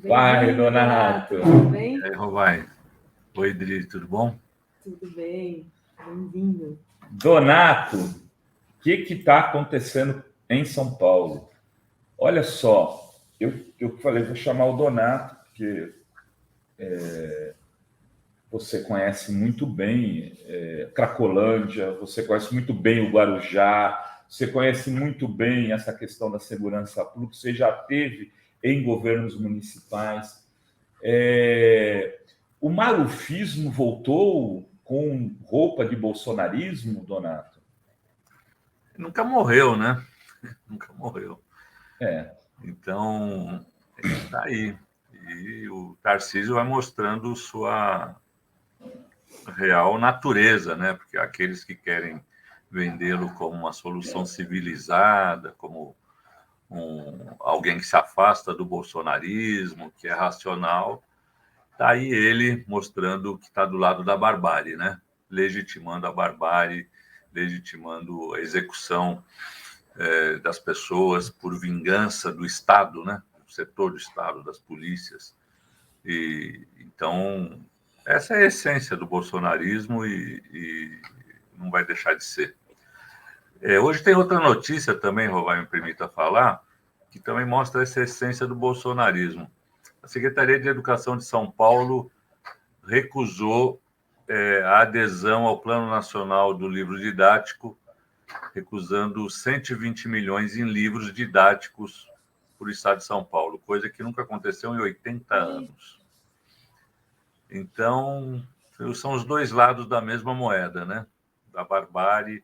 Vai, Bem-vindo, Donato. tudo bem? E aí, Rovai. Oi, Dri, tudo bom? Tudo bem, bem-vindo. Donato, o que está acontecendo em São Paulo? Olha só, eu falei, vou chamar o Donato, porque você conhece muito bem Cracolândia, você conhece muito bem o Guarujá, você conhece muito bem essa questão da segurança pública, você já teve em governos municipais. O malufismo voltou com roupa de bolsonarismo, Donato? Nunca morreu, né? Nunca morreu. É. Então, ele está aí. E o Tarcísio vai mostrando sua real natureza, né? Porque aqueles que querem vendê-lo como uma solução civilizada, como alguém que se afasta do bolsonarismo, que é racional, está aí ele mostrando que está do lado da barbárie, né? Legitimando a barbárie, legitimando a execução das pessoas por vingança do Estado, né? Do setor do Estado, das polícias. E então essa é a essência do bolsonarismo e não vai deixar de ser. Hoje tem outra notícia também, Rovai, me permita falar, que também mostra essa essência do bolsonarismo. A Secretaria de Educação de São Paulo recusou a adesão ao Plano Nacional do Livro Didático, recusando 120 milhões em livros didáticos para o Estado de São Paulo, coisa que nunca aconteceu em 80 anos. Então, são os dois lados da mesma moeda, né? Da barbárie.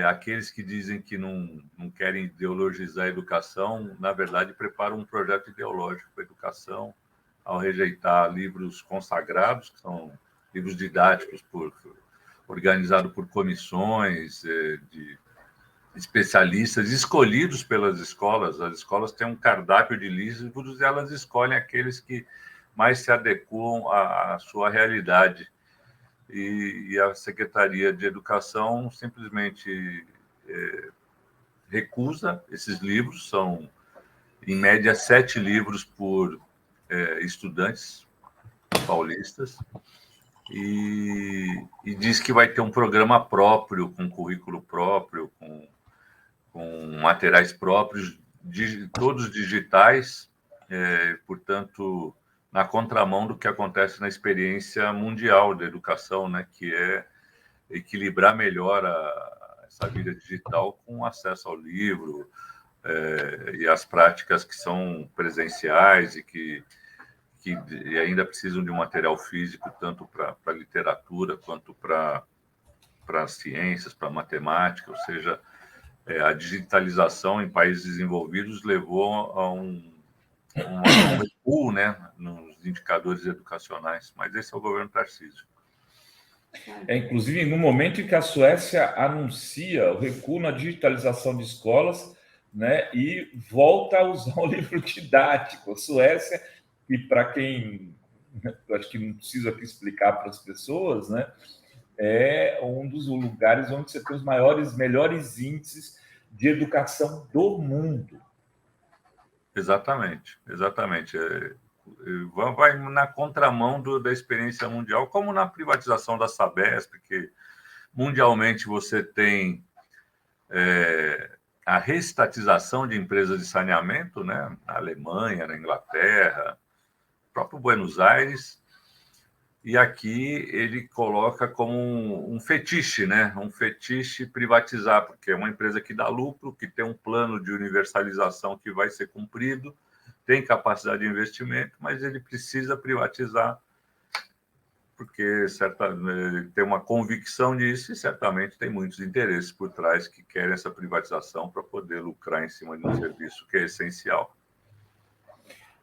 Aqueles que dizem que não querem ideologizar a educação, na verdade, preparam um projeto ideológico para a educação, ao rejeitar livros consagrados, que são livros didáticos organizados por comissões de especialistas escolhidos pelas escolas. As escolas têm um cardápio de livros e elas escolhem aqueles que mais se adequam à sua realidade. E a Secretaria de Educação simplesmente recusa esses livros. São, em média, 7 livros por estudantes paulistas, e diz que vai ter um programa próprio, com currículo próprio, com materiais próprios, todos digitais, portanto, na contramão do que acontece na experiência mundial da educação, né, que é equilibrar melhor essa vida digital com acesso ao livro e as práticas que são presenciais e que ainda precisam de um material físico, tanto para literatura quanto para ciências, para matemática, ou seja, a digitalização em países desenvolvidos levou a um recuo, né, nos indicadores educacionais, mas esse é o governo Tarcísio. Inclusive, no momento em que a Suécia anuncia o recuo na digitalização de escolas, né, e volta a usar o livro didático. A Suécia, e para quem, acho que não preciso aqui explicar para as pessoas, né, é um dos lugares onde você tem os melhores índices de educação do mundo. Exatamente. Vai na contramão da experiência mundial, como na privatização da Sabesp, que mundialmente você tem a reestatização de empresas de saneamento, né? Na Alemanha, na Inglaterra, próprio Buenos Aires, e aqui ele coloca como um fetiche, né? Um fetiche privatizar, porque é uma empresa que dá lucro, que tem um plano de universalização que vai ser cumprido, tem capacidade de investimento, mas ele precisa privatizar, porque ele tem uma convicção disso e certamente tem muitos interesses por trás que querem essa privatização para poder lucrar em cima de um serviço que é essencial.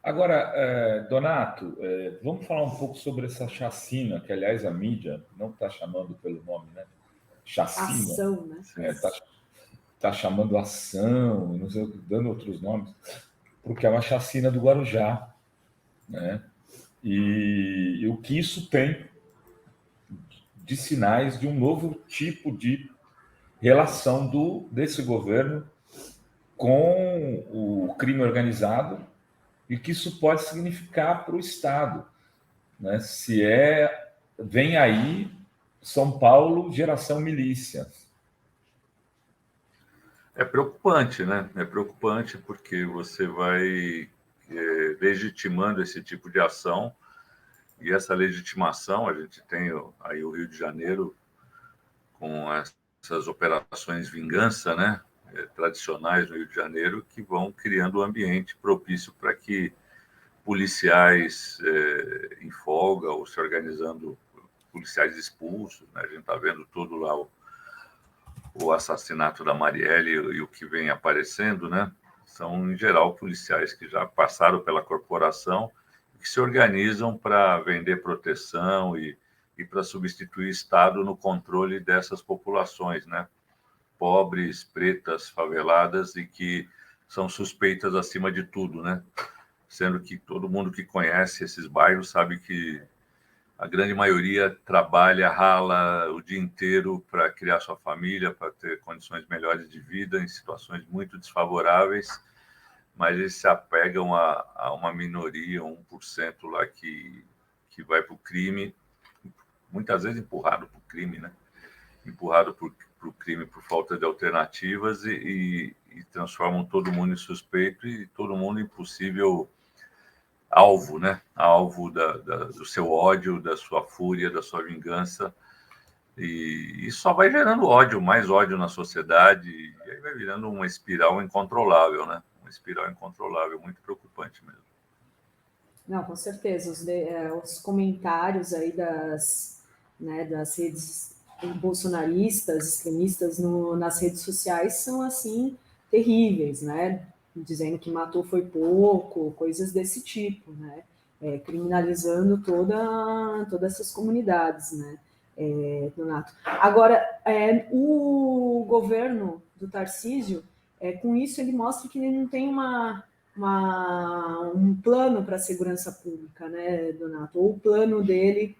Agora, Donato, vamos falar um pouco sobre essa chacina, que, aliás, a mídia não está chamando pelo nome, né? Chacina. Ação, né? Está chamando ação, não sei, dando outros nomes, porque é uma chacina do Guarujá, né? E o que isso tem de sinais de um novo tipo de relação desse governo com o crime organizado, e que isso pode significar para o Estado, né? Vem aí São Paulo, geração milícia. É preocupante, né? É preocupante porque você vai legitimando esse tipo de ação, e essa legitimação, a gente tem aí o Rio de Janeiro com essas operações vingança, né? Tradicionais no Rio de Janeiro, que vão criando um ambiente propício para que policiais em folga ou se organizando, policiais expulsos, né? A gente está vendo todo lá o assassinato da Marielle e o que vem aparecendo, né? São, em geral, policiais que já passaram pela corporação, que se organizam para vender proteção e para substituir o Estado no controle dessas populações, né? Pobres, pretas, faveladas e que são suspeitas acima de tudo, né? Sendo que todo mundo que conhece esses bairros sabe que a grande maioria trabalha, rala o dia inteiro para criar sua família, para ter condições melhores de vida em situações muito desfavoráveis, mas eles se apegam a uma minoria, 1% lá que vai para o crime, muitas vezes empurrado para o crime, né? Empurrado para o crime por falta de alternativas e transformam todo mundo em suspeito e todo mundo em possível alvo, né? Alvo do seu ódio, da sua fúria, da sua vingança. E isso só vai gerando ódio, mais ódio na sociedade, e aí vai virando uma espiral incontrolável, né? Uma espiral incontrolável, muito preocupante mesmo. Não, com certeza. Os comentários aí das redes bolsonaristas, extremistas nas redes sociais são, assim, terríveis, né? Dizendo que matou foi pouco, coisas desse tipo, né? Criminalizando todas essas comunidades, né, Donato? Agora, o governo do Tarcísio, com isso, ele mostra que ele não tem um plano para a segurança pública, né, Donato? Ou o plano dele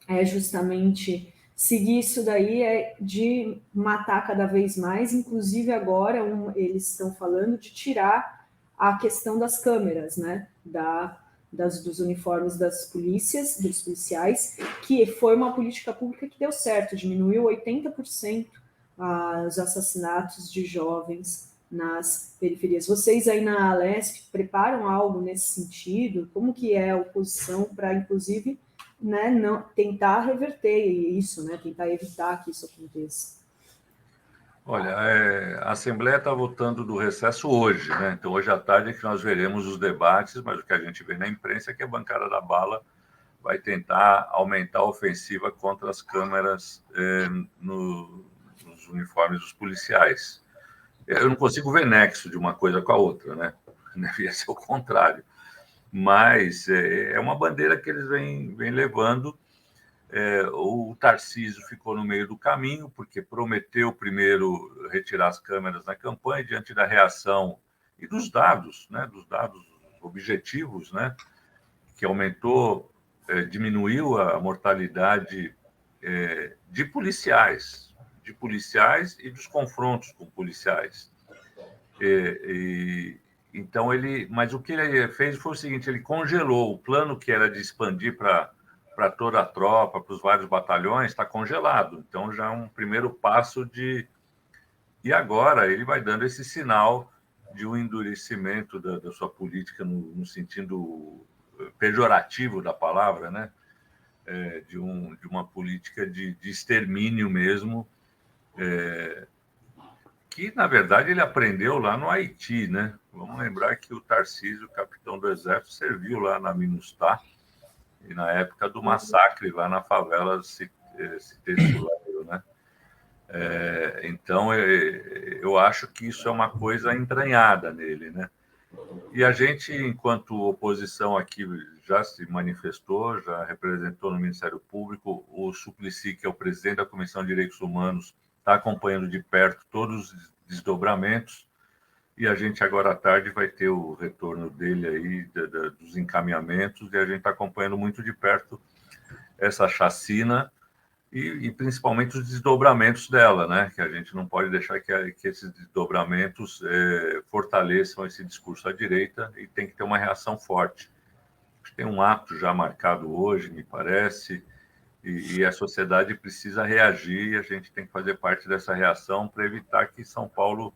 é justamente seguir isso daí, de matar cada vez mais, inclusive agora eles estão falando de tirar a questão das câmeras, né, dos uniformes dos policiais, que foi uma política pública que deu certo, diminuiu 80% os assassinatos de jovens nas periferias. Vocês aí na Alesp preparam algo nesse sentido? Como que é a oposição para, inclusive, né, não tentar reverter isso, né, tentar evitar que isso aconteça? Olha, a Assembleia está votando do recesso hoje, né? Então, hoje à tarde é que nós veremos os debates, mas o que a gente vê na imprensa é que a bancada da bala vai tentar aumentar a ofensiva contra as câmeras nos uniformes dos policiais. Eu não consigo ver nexo de uma coisa com a outra, né? Devia ser o contrário. Mas é uma bandeira que eles vêm levando. O Tarcísio ficou no meio do caminho, porque prometeu primeiro retirar as câmeras na campanha, diante da reação e dos dados, né? Dos dados objetivos, né? Que aumentou, diminuiu a mortalidade de policiais e dos confrontos com policiais. Então mas o que ele fez foi o seguinte: ele congelou o plano que era de expandir para toda a tropa, para os vários batalhões, está congelado. Então já é um primeiro passo e agora ele vai dando esse sinal de um endurecimento da sua política no sentido pejorativo da palavra, né? De uma política de extermínio mesmo, que, na verdade, ele aprendeu lá no Haiti, né? Vamos lembrar que o Tarcísio, capitão do Exército, serviu lá na MINUSTAH, e na época do massacre lá na favela Cité-Soleil, né? Então, eu acho que isso é uma coisa entranhada nele, né? E a gente, enquanto oposição aqui, já se manifestou, já representou no Ministério Público. O Suplicy, que é o presidente da Comissão de Direitos Humanos, está acompanhando de perto todos os desdobramentos, e a gente agora à tarde vai ter o retorno dele aí, dos encaminhamentos, e a gente está acompanhando muito de perto essa chacina, e principalmente os desdobramentos dela, né? Que a gente não pode deixar que esses desdobramentos fortaleçam esse discurso à direita e tem que ter uma reação forte. Tem um ato já marcado hoje, me parece, e a sociedade precisa reagir, e a gente tem que fazer parte dessa reação para evitar que São Paulo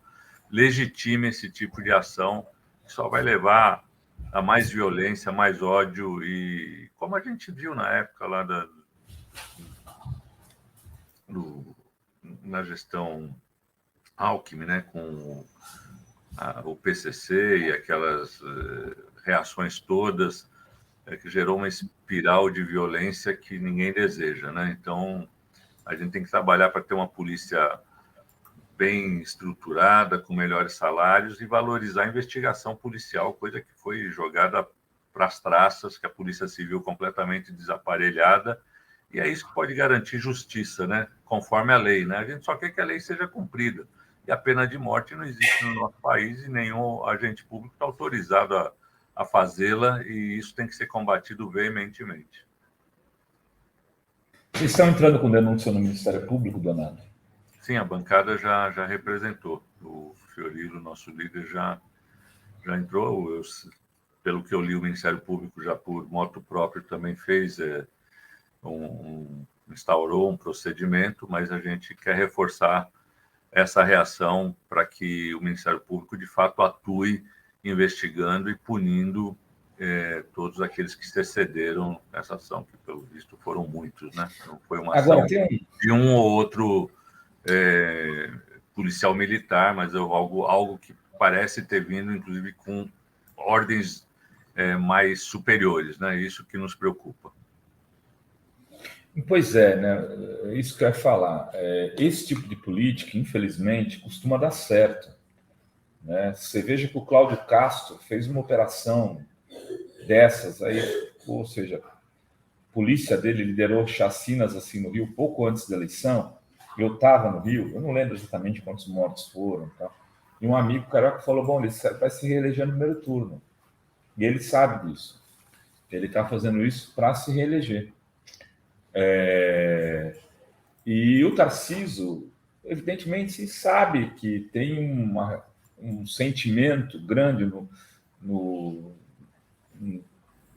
legitime esse tipo de ação, que só vai levar a mais violência, mais ódio, e como a gente viu na época lá na gestão Alckmin, né, com o PCC e aquelas reações todas, que gerou uma espiral de violência que ninguém deseja, né? Então, a gente tem que trabalhar para ter uma polícia bem estruturada, com melhores salários e valorizar a investigação policial, coisa que foi jogada para as traças, que a Polícia Civil completamente desaparelhada, e é isso que pode garantir justiça, né? Conforme a lei, né? A gente só quer que a lei seja cumprida. E a pena de morte não existe no nosso país e nenhum agente público está autorizado a fazê-la, e isso tem que ser combatido veementemente. Vocês estão entrando com denúncia no Ministério Público, Donato? Sim, a bancada já representou. O Fiorilo, nosso líder, já entrou. Pelo que eu li, o Ministério Público já por motu próprio também fez, instaurou um procedimento, mas a gente quer reforçar essa reação para que o Ministério Público, de fato, atue investigando e punindo todos aqueles que se excederam nessa ação, que, pelo visto, foram muitos, né? Não foi uma ação de um ou outro policial militar, mas algo que parece ter vindo, inclusive, com ordens mais superiores, né? Isso que nos preocupa. Pois é, né? Isso que eu ia falar. Esse tipo de política, infelizmente, costuma dar certo, né? Você veja que o Cláudio Castro fez uma operação dessas aí, ou seja, a polícia dele liderou chacinas assim no Rio pouco antes da eleição. Eu estava no Rio, eu não lembro exatamente quantos mortos foram, tá? E um amigo carioca falou: bom, ele vai se reeleger no primeiro turno. E ele sabe disso. Ele está fazendo isso para se reeleger. E o Tarcísio, evidentemente, sabe que tem um sentimento grande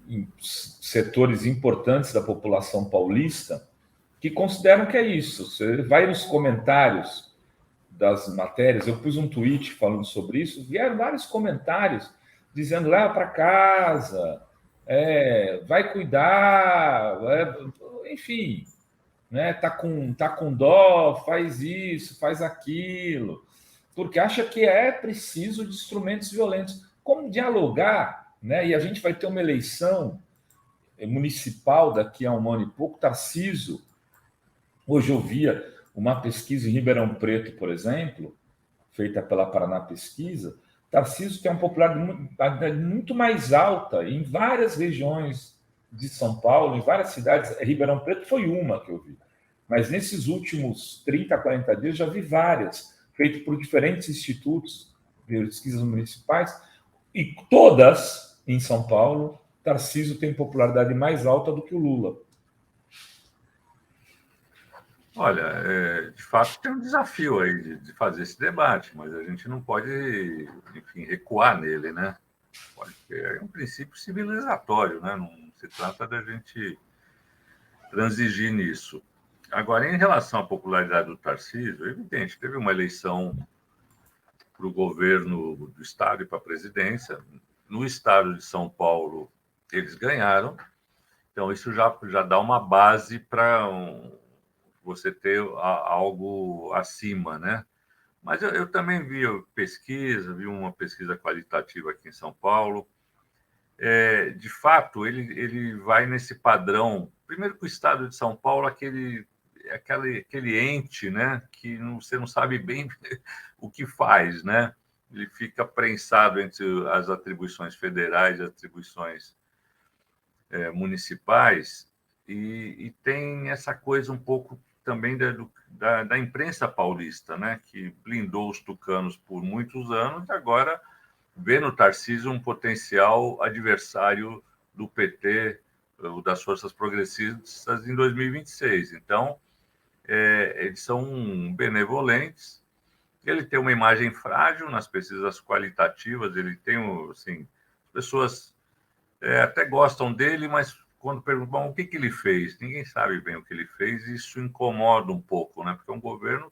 em setores importantes da população paulista que consideram que é isso. Você vai nos comentários das matérias, eu pus um tweet falando sobre isso, vieram vários comentários dizendo: leva para casa, vai cuidar, enfim, né? Tá com dó, faz isso, faz aquilo, porque acha que é preciso de instrumentos violentos. Como dialogar, né? E a gente vai ter uma eleição municipal daqui a um ano e pouco. Tarcísio, hoje eu via uma pesquisa em Ribeirão Preto, por exemplo, feita pela Paraná Pesquisa. Tarcísio tem uma popularidade muito mais alta em várias regiões de São Paulo, em várias cidades. Ribeirão Preto foi uma que eu vi, mas nesses últimos 30, 40 dias já vi várias, feitas por diferentes institutos de pesquisas municipais, e todas em São Paulo. Tarcísio tem popularidade mais alta do que o Lula. Olha, de fato tem um desafio aí de fazer esse debate, mas a gente não pode, enfim, recuar nele, né? É um princípio civilizatório, né? Não se trata da gente transigir nisso. Agora, em relação à popularidade do Tarcísio, é evidente, teve uma eleição para o governo do Estado e para a presidência. No Estado de São Paulo, eles ganharam. Então, isso já dá uma base para você ter algo acima, né? Mas eu também vi uma pesquisa qualitativa aqui em São Paulo. De fato, ele vai nesse padrão. Primeiro que o Estado de São Paulo, aquele ente, né, que você não sabe bem o que faz, né? Ele fica prensado entre as atribuições federais e atribuições municipais, e tem essa coisa um pouco também da imprensa paulista, né, que blindou os tucanos por muitos anos e agora vê no Tarcísio um potencial adversário do PT, ou das forças progressistas, em 2026. Então, eles são benevolentes. Ele tem uma imagem frágil nas pesquisas qualitativas, ele tem, assim, as pessoas até gostam dele, mas quando perguntam o que ele fez, ninguém sabe bem o que ele fez, e isso incomoda um pouco, né? Porque um governo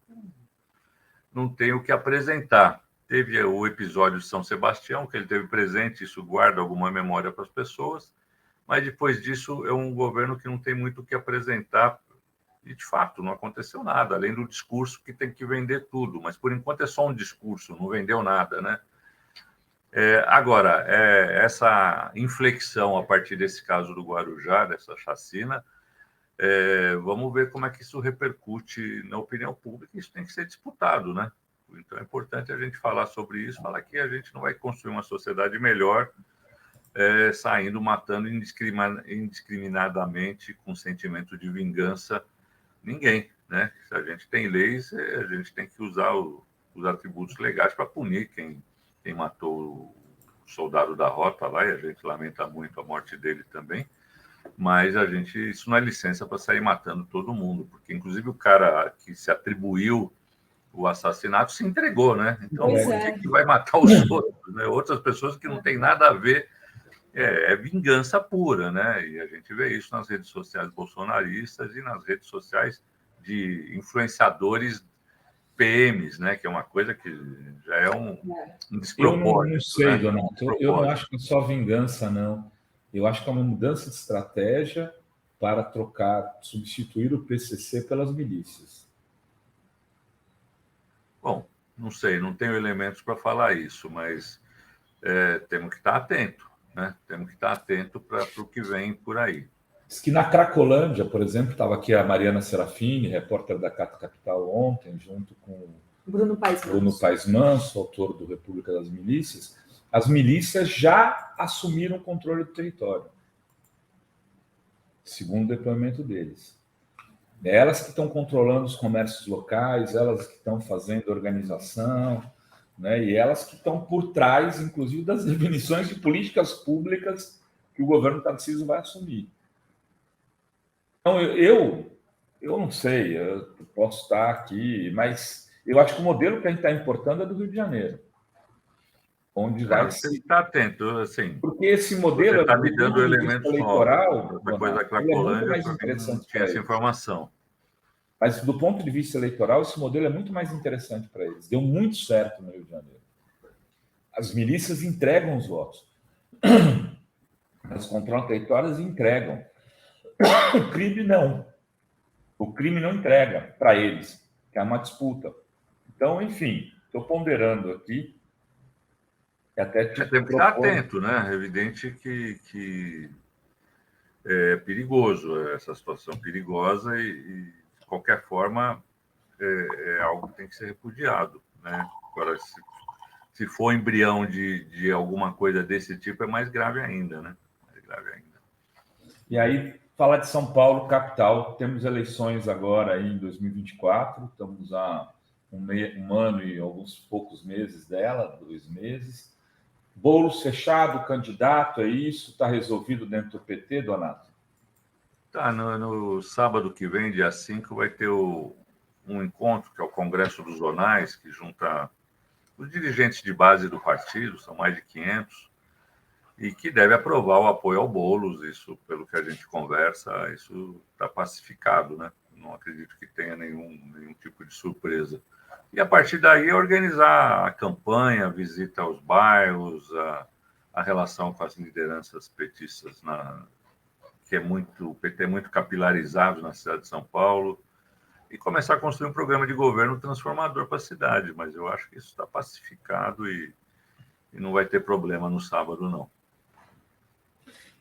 não tem o que apresentar. Teve o episódio de São Sebastião, que ele teve presente, isso guarda alguma memória para as pessoas, mas depois disso é um governo que não tem muito o que apresentar, e de fato não aconteceu nada, além do discurso que tem que vender tudo, mas por enquanto é só um discurso, não vendeu nada, né? Agora, essa inflexão a partir desse caso do Guarujá, dessa chacina, vamos ver como é que isso repercute na opinião pública. Isso tem que ser disputado, né? Então é importante a gente falar sobre isso, falar que a gente não vai construir uma sociedade melhor saindo, matando indiscriminadamente, com sentimento de vingança, ninguém, né? Se a gente tem leis, a gente tem que usar os atributos legais para punir quem matou o soldado da rota lá, e a gente lamenta muito a morte dele também, mas isso não é licença para sair matando todo mundo, porque inclusive o cara que se atribuiu o assassinato se entregou, né? Então, por que vai matar os outros, né? Outras pessoas que não têm nada a ver, é vingança pura, né? E a gente vê isso nas redes sociais bolsonaristas e nas redes sociais de influenciadores PMs, né? Que é uma coisa que já é um despropósito. Eu não sei, né? Donato. Eu não acho que é só vingança, não. Eu acho que é uma mudança de estratégia para substituir o PCC pelas milícias. Bom, não sei, não tenho elementos para falar isso, mas temos que estar atento, né? Temos que estar atento para o que vem por aí. Diz que na Cracolândia, por exemplo, estava aqui a Mariana Serafini, repórter da Carta Capital ontem, junto com Bruno Paes Manso, autor do República das Milícias. As milícias já assumiram o controle do território, segundo o depoimento deles. Elas que estão controlando os comércios locais, elas que estão fazendo organização, né? E elas que estão por trás, inclusive, das definições de políticas públicas que o governo Tarcísio vai assumir. Então, eu não sei, eu posso estar aqui, mas eu acho que o modelo que a gente está importando é do Rio de Janeiro, onde vai Você está atento, assim. Porque esse modelo, você está me dando elementos eleitoral, essa coisa da Cracolândia, mais interessante, não tinha essa informação. Mas do ponto de vista eleitoral, esse modelo é muito mais interessante para eles. Deu muito certo no Rio de Janeiro. As milícias entregam os votos. As controlam territórios e entregam. O crime não. O crime não entrega para eles, que é uma disputa. Então, enfim, estou ponderando aqui. Até tem que estar atento, né? É evidente que é perigoso essa situação perigosa e de qualquer forma, é algo que tem que ser repudiado, né? Agora, se for embrião de alguma coisa desse tipo, é mais grave ainda, né? Mais grave ainda. E aí, falar de São Paulo, capital, temos eleições agora em 2024, estamos há um ano e alguns poucos meses dela, 2 meses. Boulos fechado, candidato, é isso? Está resolvido dentro do PT, Donato? Tá, no sábado que vem, dia 5, vai ter um encontro, que é o Congresso dos Zonais, que junta os dirigentes de base do partido, são mais de 500, e que deve aprovar o apoio ao Boulos. Isso, pelo que a gente conversa, isso está pacificado, né? Não acredito que tenha nenhum tipo de surpresa. E a partir daí organizar a campanha, a visita aos bairros, a relação com as lideranças petistas, o PT é muito capilarizado na cidade de São Paulo, e começar a construir um programa de governo transformador para a cidade. Mas eu acho que isso está pacificado e não vai ter problema no sábado, não.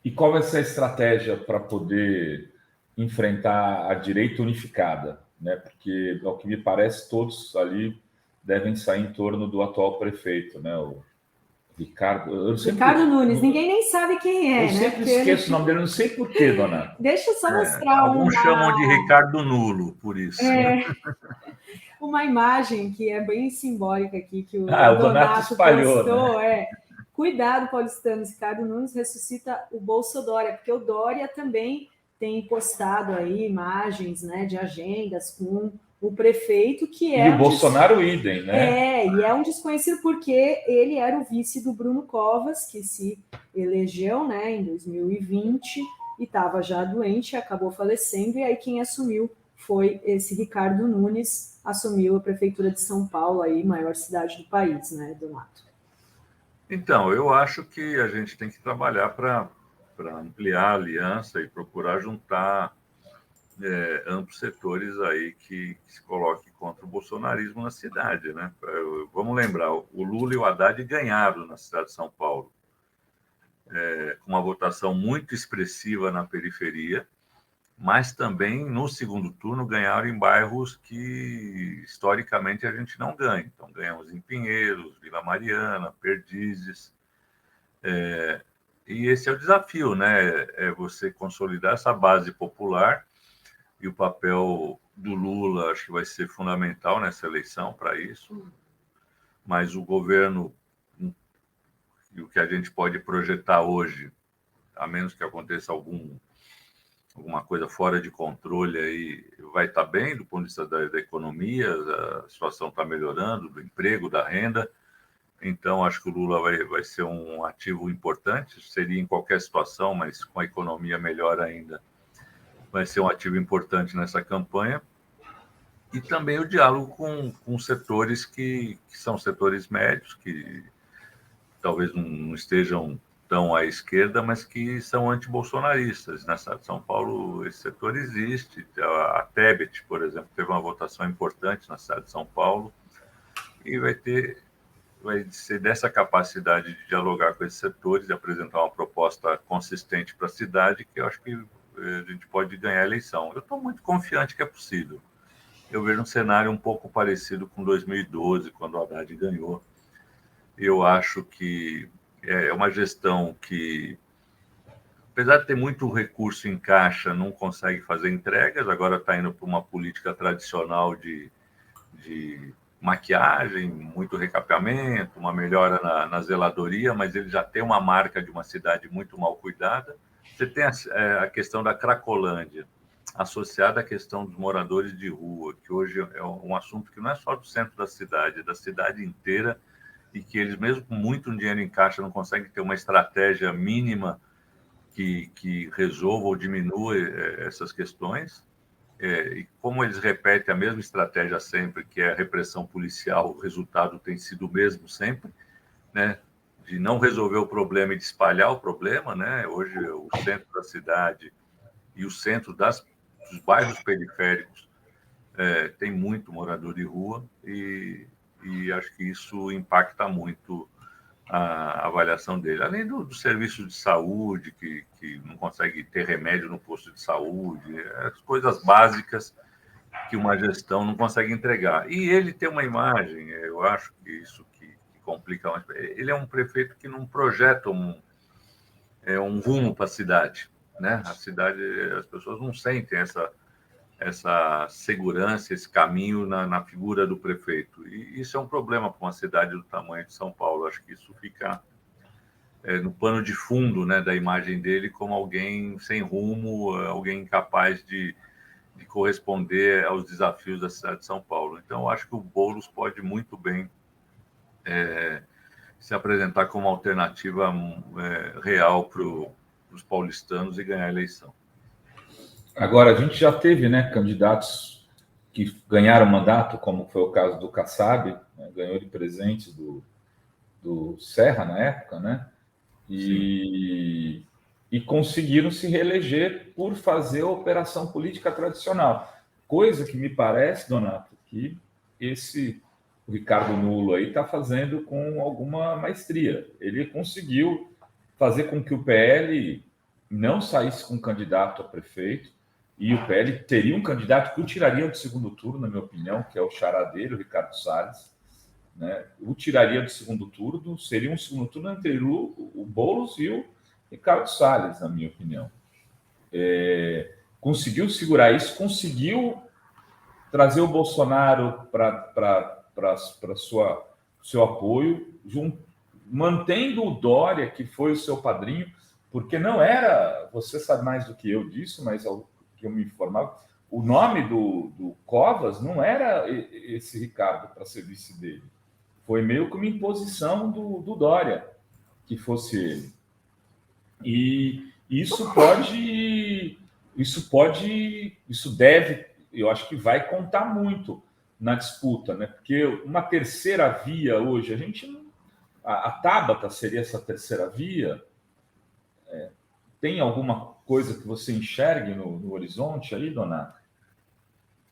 E qual vai ser a estratégia para poder enfrentar a direita unificada, né? Porque, ao que me parece, todos ali devem sair em torno do atual prefeito, né? O Ricardo Nunes, ninguém nem sabe quem é, né? Eu sempre esqueço o nome dele, não sei por quê, Dona. Deixa eu só mostrar alguns chamam de Ricardo Nulo, por isso. Uma imagem que é bem simbólica aqui, que o Donato espalhou, postou, né? Cuidado, paulistanos, Ricardo Nunes ressuscita o Bolsodória, porque o Dória também tem postado aí imagens, né, de agendas com o prefeito, que é... E o Bolsonaro idem, né? E é um desconhecido porque ele era o vice do Bruno Covas, que se elegeu, né, em 2020, e estava já doente, acabou falecendo, e aí quem assumiu foi esse Ricardo Nunes, assumiu a prefeitura de São Paulo, aí, maior cidade do país, né, Donato? Então, eu acho que a gente tem que trabalhar para ampliar a aliança e procurar juntar amplos setores aí que se coloquem contra o bolsonarismo na cidade, né? Vamos lembrar, o Lula e o Haddad ganharam na cidade de São Paulo, com uma votação muito expressiva na periferia, mas também no segundo turno ganharam em bairros que historicamente a gente não ganha. Então ganhamos em Pinheiros, Vila Mariana, Perdizes. E esse é o desafio, né? É você consolidar essa base popular, e o papel do Lula acho que vai ser fundamental nessa eleição para isso. Mas o governo, e o que a gente pode projetar hoje, a menos que aconteça alguma coisa fora de controle aí, vai estar bem do ponto de vista da economia, a situação está melhorando, do emprego, da renda. Então, acho que o Lula vai ser um ativo importante, seria em qualquer situação, mas com a economia melhor ainda, vai ser um ativo importante nessa campanha. E também o diálogo com setores que são setores médios, que talvez não estejam tão à esquerda, mas que são antibolsonaristas. Na cidade de São Paulo, esse setor existe. A Tebet, por exemplo, teve uma votação importante na cidade de São Paulo, e vai ser dessa capacidade de dialogar com esses setores, de apresentar uma proposta consistente para a cidade, que eu acho que a gente pode ganhar a eleição. Eu estou muito confiante que é possível. Eu vejo um cenário um pouco parecido com 2012, quando o Haddad ganhou. Eu acho que é uma gestão que, apesar de ter muito recurso em caixa, não consegue fazer entregas. Agora está indo para uma política tradicional de maquiagem, muito recapeamento, uma melhora na zeladoria, mas ele já tem uma marca de uma cidade muito mal cuidada. Você tem a questão da Cracolândia, associada à questão dos moradores de rua, que hoje é um assunto que não é só do centro da cidade, é da cidade inteira, e que eles, mesmo com muito dinheiro em caixa, não conseguem ter uma estratégia mínima que resolva ou diminua essas questões. E como eles repetem a mesma estratégia sempre, que é a repressão policial, o resultado tem sido o mesmo sempre, né? De não resolver o problema e de espalhar o problema, né? Hoje, o centro da cidade e o centro dos bairros periféricos tem muito morador de rua, e acho que isso impacta muito a avaliação dele. Além do serviço de saúde, que não consegue ter remédio no posto de saúde, as coisas básicas que uma gestão não consegue entregar. E ele tem uma imagem, eu acho que isso que complica mais. Ele é um prefeito que não projeta um rumo para a cidade, né? A cidade, as pessoas não sentem essa segurança, esse caminho na figura do prefeito. E isso é um problema para uma cidade do tamanho de São Paulo. Acho que isso fica no pano de fundo, né, da imagem dele como alguém sem rumo, alguém incapaz de corresponder aos desafios da cidade de São Paulo. Então, eu acho que o Boulos pode muito bem se apresentar como alternativa real para os paulistanos e ganhar a eleição. Agora, a gente já teve, né, candidatos que ganharam mandato, como foi o caso do Kassab, né, ganhou de presente do Serra na época, né? E conseguiram se reeleger por fazer a operação política tradicional. Coisa que me parece, Donato, que o Ricardo Nulo aí está fazendo com alguma maestria. Ele conseguiu fazer com que o PL não saísse com candidato a prefeito, e o PL teria um candidato que o tiraria do segundo turno, na minha opinião, que é o xará dele, o Ricardo Salles, né? O tiraria do segundo turno, seria um segundo turno entre o Boulos e o Ricardo Salles, na minha opinião. Conseguiu segurar isso, conseguiu trazer o Bolsonaro para seu apoio, mantendo o Dória, que foi o seu padrinho, porque não era, você sabe mais do que eu disso, mas ao que eu me informava, o nome do Covas não era esse Ricardo para ser vice dele. Foi meio que uma imposição do Dória que fosse ele. E isso deve, eu acho que vai contar muito na disputa, né? Porque uma terceira via hoje, a Tabata seria essa terceira via. Tem alguma coisa que você enxergue no horizonte aí, Donato?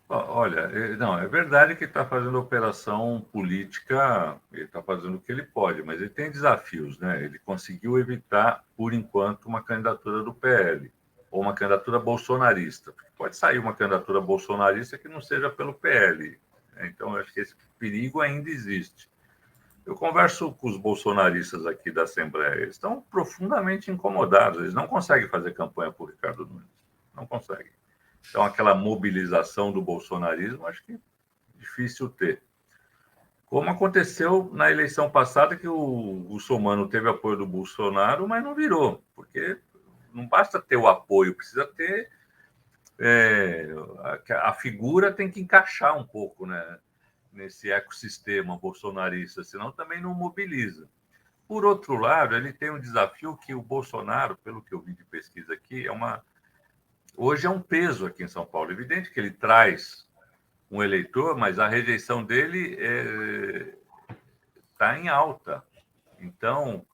Olha, não, é verdade que ele está fazendo operação política, ele está fazendo o que ele pode, mas ele tem desafios, né? Ele conseguiu evitar, por enquanto, uma candidatura do PL ou uma candidatura bolsonarista. Pode sair uma candidatura bolsonarista que não seja pelo PL, né? Então, eu acho que esse perigo ainda existe. Eu converso com os bolsonaristas aqui da Assembleia, eles estão profundamente incomodados, eles não conseguem fazer campanha por Ricardo Nunes, não conseguem. Então, aquela mobilização do bolsonarismo, acho que é difícil ter. Como aconteceu na eleição passada, que o Russomano teve apoio do Bolsonaro, mas não virou, porque não basta ter o apoio, precisa ter... a figura tem que encaixar um pouco, né, nesse ecossistema bolsonarista, senão também não mobiliza. Por outro lado, ele tem um desafio que o Bolsonaro, pelo que eu vi de pesquisa aqui, hoje é um peso aqui em São Paulo. É evidente que ele traz um eleitor, mas a rejeição dele está em alta. Então,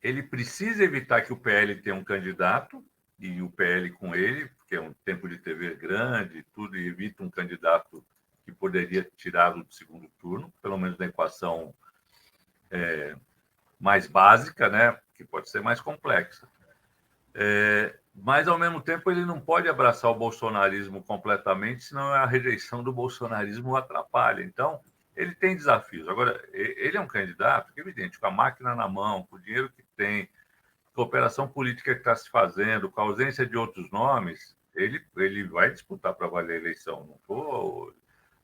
ele precisa evitar que o PL tenha um candidato, e o PL com ele, porque é um tempo de TV grande, tudo, e evita um candidato que poderia tirá-lo do segundo turno, pelo menos da equação mais básica, né, que pode ser mais complexa. Mas, ao mesmo tempo, ele não pode abraçar o bolsonarismo completamente, senão a rejeição do bolsonarismo o atrapalha. Então, ele tem desafios. Agora, ele é um candidato que, evidente, com a máquina na mão, com o dinheiro que tem, com a operação política que está se fazendo, com a ausência de outros nomes, ele vai disputar para valer a eleição. Não estou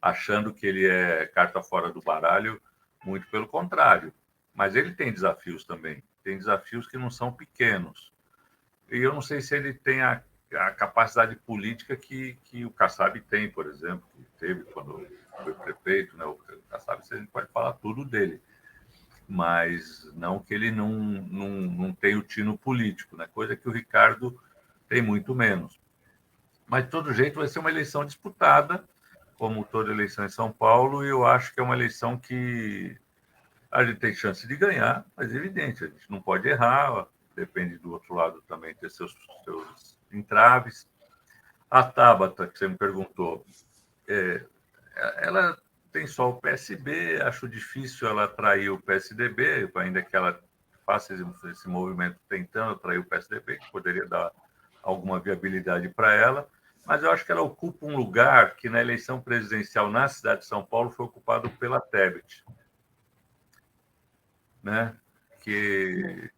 achando que ele é carta fora do baralho, muito pelo contrário. Mas ele tem desafios também. Tem desafios que não são pequenos. E eu não sei se ele tem a capacidade política que o Kassab tem, por exemplo, que teve quando foi prefeito, né? O Kassab, a gente pode falar tudo dele, mas não que ele não tenha o tino político, né? Coisa que o Ricardo tem muito menos. Mas, de todo jeito, vai ser uma eleição disputada, como toda eleição em São Paulo, e eu acho que é uma eleição que a gente tem chance de ganhar, mas é evidente, a gente não pode errar, depende do outro lado também ter seus entraves. A Tabata, que você me perguntou, ela tem só o PSB, acho difícil ela atrair o PSDB, ainda que ela faça esse movimento tentando atrair o PSDB, que poderia dar alguma viabilidade para ela, mas eu acho que ela ocupa um lugar que na eleição presidencial na cidade de São Paulo foi ocupado pela Tebet, né? que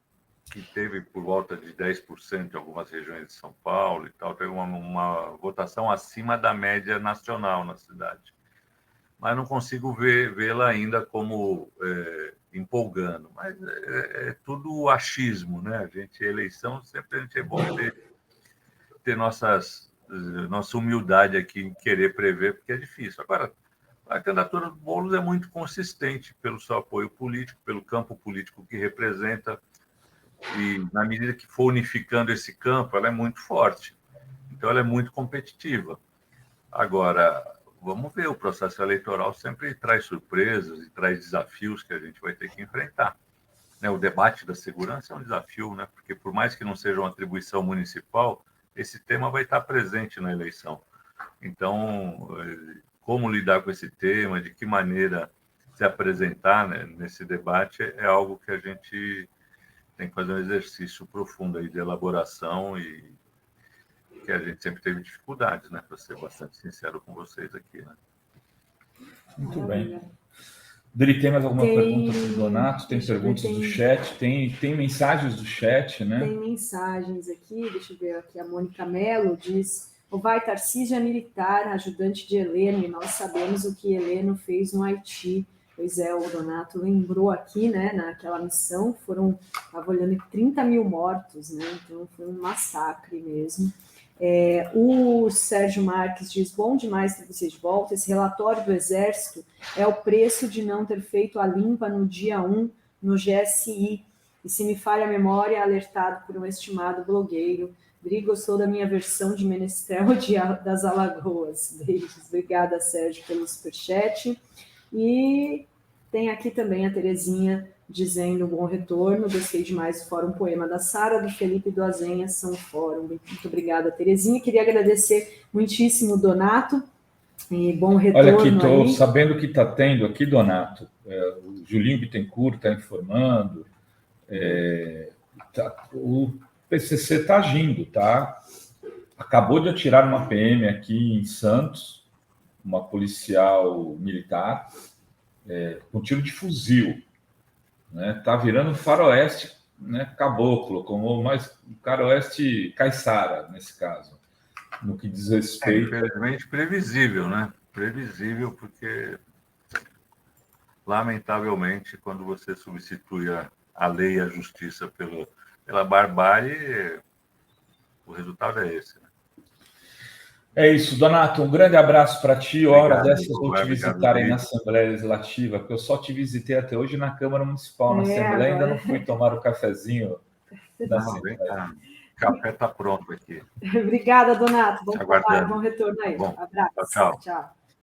teve por volta de 10% em algumas regiões de São Paulo e tal, teve uma votação acima da média nacional na cidade. Mas não consigo vê-la ainda como empolgando. Mas é tudo achismo, né? Eleição, sempre a gente é bom ter nossa humildade aqui em querer prever, porque é difícil. Agora, a candidatura do Boulos é muito consistente pelo seu apoio político, pelo campo político que representa, e na medida que for unificando esse campo, ela é muito forte. Então, ela é muito competitiva. Agora, vamos ver, o processo eleitoral sempre traz surpresas e traz desafios que a gente vai ter que enfrentar. O debate da segurança é um desafio, né? Porque por mais que não seja uma atribuição municipal, esse tema vai estar presente na eleição. Então, como lidar com esse tema, de que maneira se apresentar, né, nesse debate, é algo que a gente tem que fazer um exercício profundo aí de elaboração e que a gente sempre teve dificuldades, né? Para ser bastante sincero com vocês aqui, né? Muito bem. Dri, tem mais alguma pergunta para o Donato? Tem perguntas do chat? Tem mensagens do chat, né? Tem mensagens aqui, deixa eu ver aqui. A Mônica Mello diz: o Vai Tarcísio é militar, ajudante de Heleno, e nós sabemos o que Heleno fez no Haiti. Pois é, o Donato lembrou aqui, né, naquela missão, estava olhando 30 mil mortos, né, então foi um massacre mesmo. O Sérgio Marques diz, bom demais ter vocês de volta, esse relatório do Exército é o preço de não ter feito a limpa no dia 1 no GSI, e se me falha a memória, alertado por um estimado blogueiro. Dri gostou da minha versão de Menestrel das Alagoas. Beijos. Obrigada, Sérgio, pelo superchat. E tem aqui também a Terezinha dizendo bom retorno, gostei demais do Fórum Poema da Sara, do Felipe e do Azenha, são fórum. Muito obrigada, Terezinha. Queria agradecer muitíssimo o Donato, e bom retorno. Olha aqui, estou sabendo que está tendo aqui, Donato, o Julinho Bittencourt está informando, o PCC está agindo, tá? Acabou de atirar uma PM aqui em Santos, uma policial militar, com tiro de fuzil, né? Tá virando um faroeste, né? Caboclo, como mais um faroeste caiçara, nesse caso, no que diz respeito... infelizmente previsível, né? Previsível, porque, lamentavelmente, quando você substitui a lei e a justiça pela barbárie, o resultado é esse, né? É isso, Donato, um grande abraço para ti. Hora dessas vou te visitar aí na Deus. Assembleia Legislativa, porque eu só te visitei até hoje na Câmara Municipal. Na Assembleia ainda não fui tomar o cafezinho da Assembleia. O café está pronto aqui. Obrigada, Donato. Bom trabalho, bom retorno aí. Bom, Abraço. tchau. Tchau.